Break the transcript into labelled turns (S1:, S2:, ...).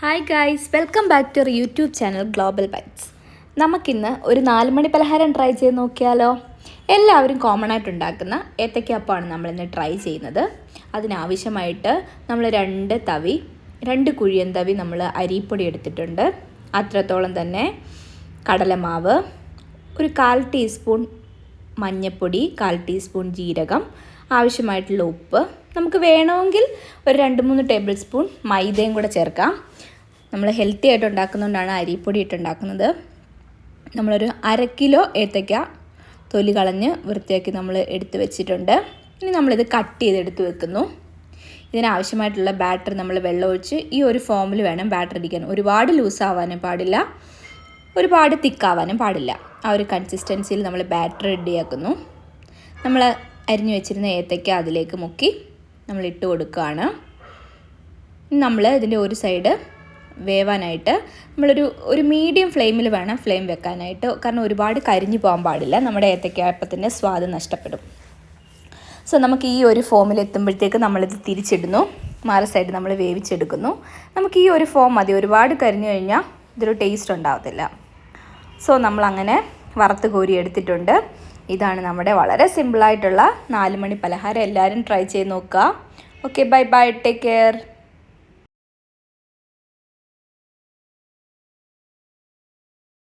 S1: Hi guys, welcome back to YouTube channel Global Bytes. നമുക്കിന്ന് ഒരു 4 മണി പലഹാരം ട്രൈ ചെയ്ത് നോക്കിയാലോ. എല്ലാവരും കോമൺ ആയിട്ട് ഉണ്ടാക്കുന്ന ഏത്തയ്ക്കാപ്പമാണ് നമ്മളിന്ന് ട്രൈ ചെയ്യുന്നത്. അതിനാവശ്യമായിട്ട് നമ്മൾ 2 കുഴിയൻ തവി നമ്മൾ അരിപ്പൊടി എടുത്തിട്ടുണ്ട്. അത്രത്തോളം തന്നെ കടലമാവ്, ഒരു 1/4 ടീസ്പൂൺ മഞ്ഞൾപ്പൊടി, 1/4 ടീസ്പൂൺ ജീരകം, ആവശ്യമായിട്ടുള്ള ഉപ്പ്. നമുക്ക് വേണമെങ്കിൽ ഒരു 2-3 ടേബിൾ സ്പൂൺ മൈദയും കൂടെ ചേർക്കാം. നമ്മൾ ഹെൽത്തി ആയിട്ട് ഉണ്ടാക്കുന്നതുകൊണ്ടാണ് അരിപ്പൊടി ഇട്ടുണ്ടാക്കുന്നത്. നമ്മളൊരു 1/2 കിലോ ഏത്തയ്ക്ക തൊലി കളഞ്ഞ് വൃത്തിയാക്കി നമ്മൾ എടുത്ത് വെച്ചിട്ടുണ്ട്. ഇനി നമ്മളിത് കട്ട് ചെയ്തെടുത്ത് വെക്കുന്നു. ഇതിനാവശ്യമായിട്ടുള്ള ബാറ്റർ നമ്മൾ വെള്ളം ഒഴിച്ച് ഈ ഒരു ഫോമിൽ വേണം ബാറ്റർ ഇരിക്കാൻ. ഒരുപാട് ലൂസാവാനും പാടില്ല, ഒരുപാട് തിക്കാവാനും പാടില്ല. ആ ഒരു കൺസിസ്റ്റൻസിയിൽ നമ്മൾ ബാറ്റർ റെഡിയാക്കുന്നു. നമ്മൾ അരിഞ്ഞു വെച്ചിരുന്ന ഏത്തയ്ക്ക അതിലേക്ക് മുക്കി നമ്മൾ ഇട്ട് കൊടുക്കുകയാണ്. നമ്മൾ ഇതിൻ്റെ ഒരു സൈഡ് വേവാനായിട്ട് ഒരു മീഡിയം ഫ്ലെയിമിൽ വേണം ഫ്ലെയിം വെക്കാനായിട്ട്. കാരണം ഒരുപാട് കരിഞ്ഞു പോകാൻ പാടില്ല, നമ്മുടെ ഏത്തയ്ക്കാപ്പത്തിൻ്റെ സ്വാദ് നഷ്ടപ്പെടും. സോ നമുക്ക് ഈ ഒരു ഫോമിൽ എത്തുമ്പോഴത്തേക്ക് നമ്മളിത് തിരിച്ചിടുന്നു. മറു സൈഡ് നമ്മൾ വേവിച്ചെടുക്കുന്നു. നമുക്ക് ഈ ഒരു ഫോം മതി, ഒരുപാട് കരിഞ്ഞു കഴിഞ്ഞാൽ ഇതൊരു ടേസ്റ്റ് ഉണ്ടാകത്തില്ല. സോ നമ്മളങ്ങനെ വറുത്ത് കോരി എടുത്തിട്ടുണ്ട്. ഇതാണ് നമ്മുടെ വളരെ സിമ്പിളായിട്ടുള്ള 4 മണി പലഹാരം. എല്ലാവരും ട്രൈ ചെയ്ത് നോക്കുക. Okay, bye bye, take care.